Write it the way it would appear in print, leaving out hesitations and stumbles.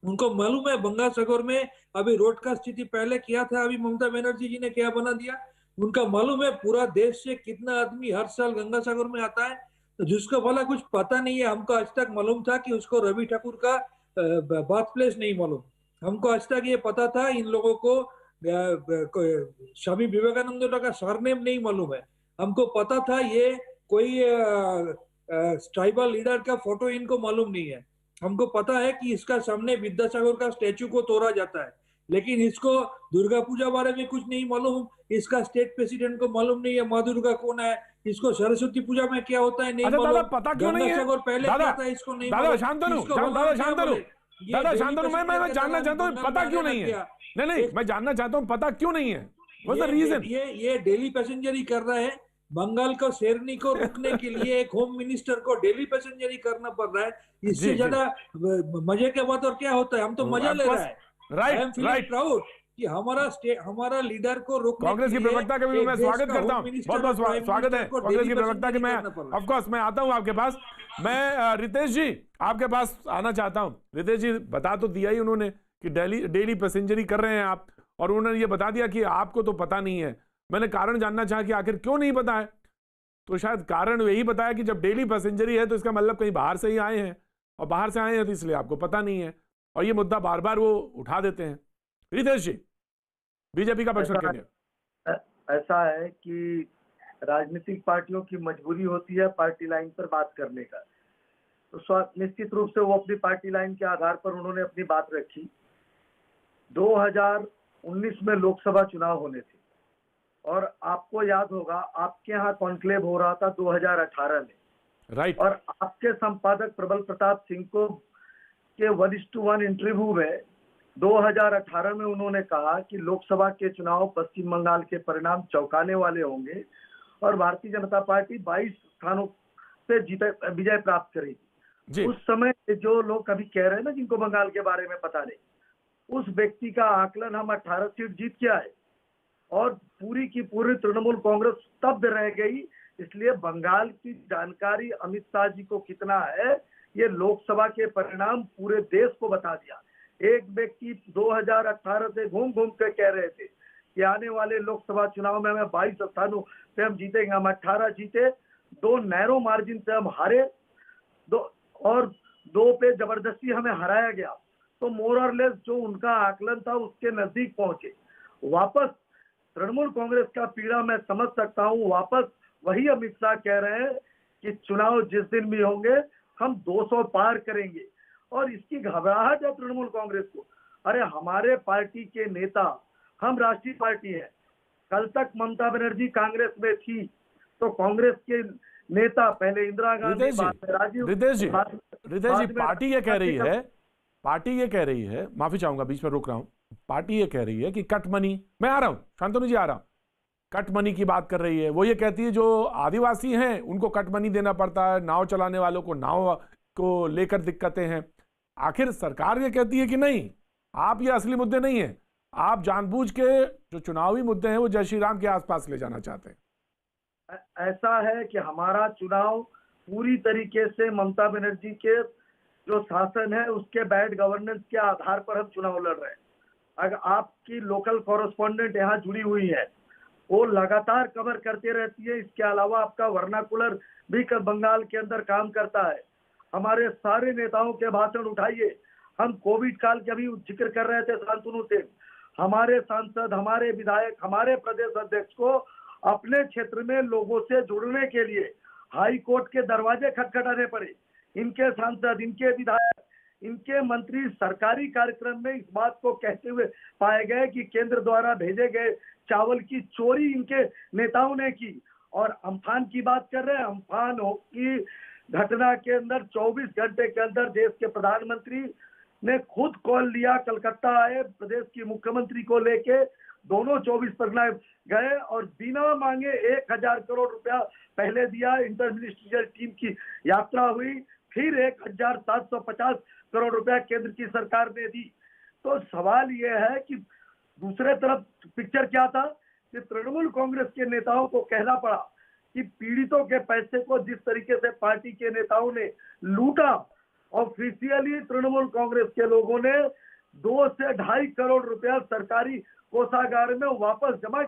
उनको मालूम है बंगासागर में अभी रोड का स्थिति पहले क्या था, अभी ममता बनर्जी जी ने क्या बना दिया। उनका मालूम है पूरा देश से कितना आदमी हर साल गंगासागर में आता है। तो जिसको भला कुछ पता नहीं है, हमको आज तक मालूम था कि उसको रवि ठाकुर का बर्थ प्लेस नहीं मालूम। हमको आज तक ये पता था इन लोगों को स्वामी विवेकानंद का सरनेम नहीं मालूम है। हमको पता था ये कोई ट्राइबल लीडर का फोटो इनको मालूम नहीं है। हमको पता है कि इसका सामने विद्यासागर का स्टेचू को तोड़ा जाता है, लेकिन इसको दुर्गा पूजा बारे में कुछ नहीं मालूम। इसका स्टेट प्रेसिडेंट को मालूम नहीं है माँ दुर्गा कौन है। इसको सरस्वती पूजा में क्या होता है नहीं अच्छा दादा, मालूम। पता क्यों नहीं है? गंगासागर पहले दादा, क्या था इसको नहीं दादा मालूम। शांतनु, इसको भला दादा हम क्या शांतनु, बोले। ये दादा डेली शांतनु, मैं पैसेंजर मैं का जानना तरह अभी चाहता हूँ बंगाल में पता आने क्यों लग नहीं है। गया। नहीं नहीं, एक मैं जानना चाहता हूँ पता क्यों नहीं है, व्हाट्स द रीजन? ये डेली पैसेंजर ही कर रहा है। बंगाल को शेरनी को रुकने के लिए एक होम मिनिस्टर को डेली पैसेंजर ही करना पड़ रहा है। इससे जी जी, ज्यादा मजे के बात और क्या होता है। हम तो मजा ऑफ ले रहा कोर्स, है। I right am feeling right. Proud कि हमारा लीडर को रोकने के कांग्रेस की लिए प्रवक्ता का भी मैं एक देश स्वागत का करता होम हूं, बहुत मिनिस्टर और बहुत प्राइम स्वागत है मिनिस्टर को कांग्रेस डेली की प्रवक्ता के। पैसेंजर ही मैं करना पड़ रहा ऑफ कोर्स मैं आता हूं आपके पास। मैं रितेश जी आपके पास आना चाहता हूं। रितेश जी, बता तो दिया ही उन्होंने कि डेली डेली पैसेंजरी कर रहे हैं आप, और उन्होंने ये बता दिया कि आपको तो पता नहीं है। मैंने कारण जानना चाहा कि आखिर क्यों नहीं पता है, तो शायद कारण यही बताया कि जब डेली पैसेंजरी है तो इसका मतलब कहीं बाहर से ही आए हैं, और बाहर से आए हैं तो इसलिए आपको पता नहीं है, और ये मुद्दा बार बार वो उठा देते हैं। रितेश जी, बीजेपी का पक्ष ऐसा रखेंगे। ऐसा है कि राजनीतिक पार्टियों की मजबूरी होती है पार्टी लाइन पर बात करने का। तो निश्चित रूप से वो अपनी पार्टी लाइन के आधार पर उन्होंने अपनी बात रखी। 2019 में लोकसभा चुनाव होने थे, और आपको याद होगा आपके यहाँ कॉन्क्लेव हो रहा था 2018 में, राइट। और आपके संपादक प्रबल प्रताप सिंह को के 1:1 इंटरव्यू में 2018 में उन्होंने कहा कि लोकसभा के चुनाव पश्चिम बंगाल के परिणाम चौंकाने वाले होंगे और भारतीय जनता पार्टी 22 स्थानों पे विजय प्राप्त करेगी। उस समय जो लोग अभी कह रहे हैं ना जिनको बंगाल के बारे में पता नहीं, उस व्यक्ति का आकलन हम 18 सीट जीत के आए, और पूरी की पूरी तृणमूल कांग्रेस स्तब्ध रह गई। इसलिए बंगाल की जानकारी अमित शाह जी को कितना है, ये लोकसभा के परिणाम पूरे देश को बता दिया। एक व्यक्ति 2018 से घूम घूम कर कह रहे थे कि आने वाले लोकसभा चुनाव में हमें 22 स्थानों पे हम जीतेंगे। हम 18 जीते, 2 नैरो मार्जिन से हम हारे, 2 पे जबरदस्ती हमें हराया गया। तो मोर और लेस जो उनका आकलन था उसके नजदीक पहुंचे। वापस तृणमूल कांग्रेस का पीड़ा मैं समझ सकता हूं। वापस वही अमित शाह कह रहे हैं कि चुनाव जिस दिन भी होंगे हम 200 पार करेंगे, और इसकी घबराहट है तृणमूल कांग्रेस को। अरे हमारे पार्टी के नेता, हम राष्ट्रीय पार्टी है, कल तक ममता बनर्जी कांग्रेस में थी, तो कांग्रेस के नेता पहले इंदिरा गांधी, बाद में राजीव, रितेश जी, पार्टी ये कह रही है, माफी चाहूंगा बीच में रोक रहा हूं, पार्टी ये कह रही है कि कट मनी, मैं आ रहा हूं शांतनु जी, आ रहा हूं, कट मनी की बात कर रही है। वो ये कहती है जो आदिवासी हैं उनको कट मनी देना पड़ता है, नाव चलाने वालों को नाव को लेकर दिक्कतें हैं। आखिर सरकार ये कहती है कि नहीं, आप ये असली मुद्दे नहीं है, आप जानबूझ के जो चुनावी मुद्दे हैं वो जय श्री राम के आसपास ले जाना चाहते हैं। ऐसा है कि हमारा चुनाव पूरी तरीके से ममता बनर्जी के जो शासन है उसके बैड गवर्नेंस के आधार पर हम चुनाव लड़ रहे हैं। अगर आपकी लोकल कॉरेस्पॉन्डेंट यहाँ जुड़ी हुई है, वो लगातार कवर करते रहती है। इसके अलावा आपका वर्नाकुलर भी बंगाल के अंदर काम करता है। हमारे सारे नेताओं के भाषण उठाइए। हम कोविड काल के अभी जिक्र कर रहे थे शांतनु से, हमारे सांसद, हमारे विधायक, हमारे प्रदेश अध्यक्ष को अपने क्षेत्र में लोगों से जुड़ने के लिए हाई कोर्ट के दरवाजे खटखटाने पड़े। इनके सांसद, इनके विधायक, इनके मंत्री सरकारी कार्यक्रम में इस बात को कहते हुए पाए गए कि केंद्र द्वारा भेजे गए चावल की चोरी इनके नेताओं ने की। और अम्फान की बात कर रहे हैं, अम्फान की घटना के अंदर 24 घंटे के अंदर देश के प्रधानमंत्री ने खुद कॉल लिया, कलकत्ता आए, प्रदेश की मुख्यमंत्री को लेके दोनों 24 परगना गए और बिना मांगे 1000 करोड़ रुपया पहले दिया। इंटर मिनिस्ट्रियल टीम की यात्रा हुई, फिर 1750 करोड़ रुपया केंद्र की सरकार ने दी। तो सवाल यह है कि दूसरे तरफ पिक्चर क्या था कि तृणमूल कांग्रेस के नेताओं को कहना पड़ा कि पीड़ितों के पैसे को जिस तरीके से पार्टी के नेताओं ने लूटा ऑफिशियली तृणमूल कांग्रेस के लोगों ने 2 से 2.5 करोड़ रुपया सरकारी कोषागार में वापस जमा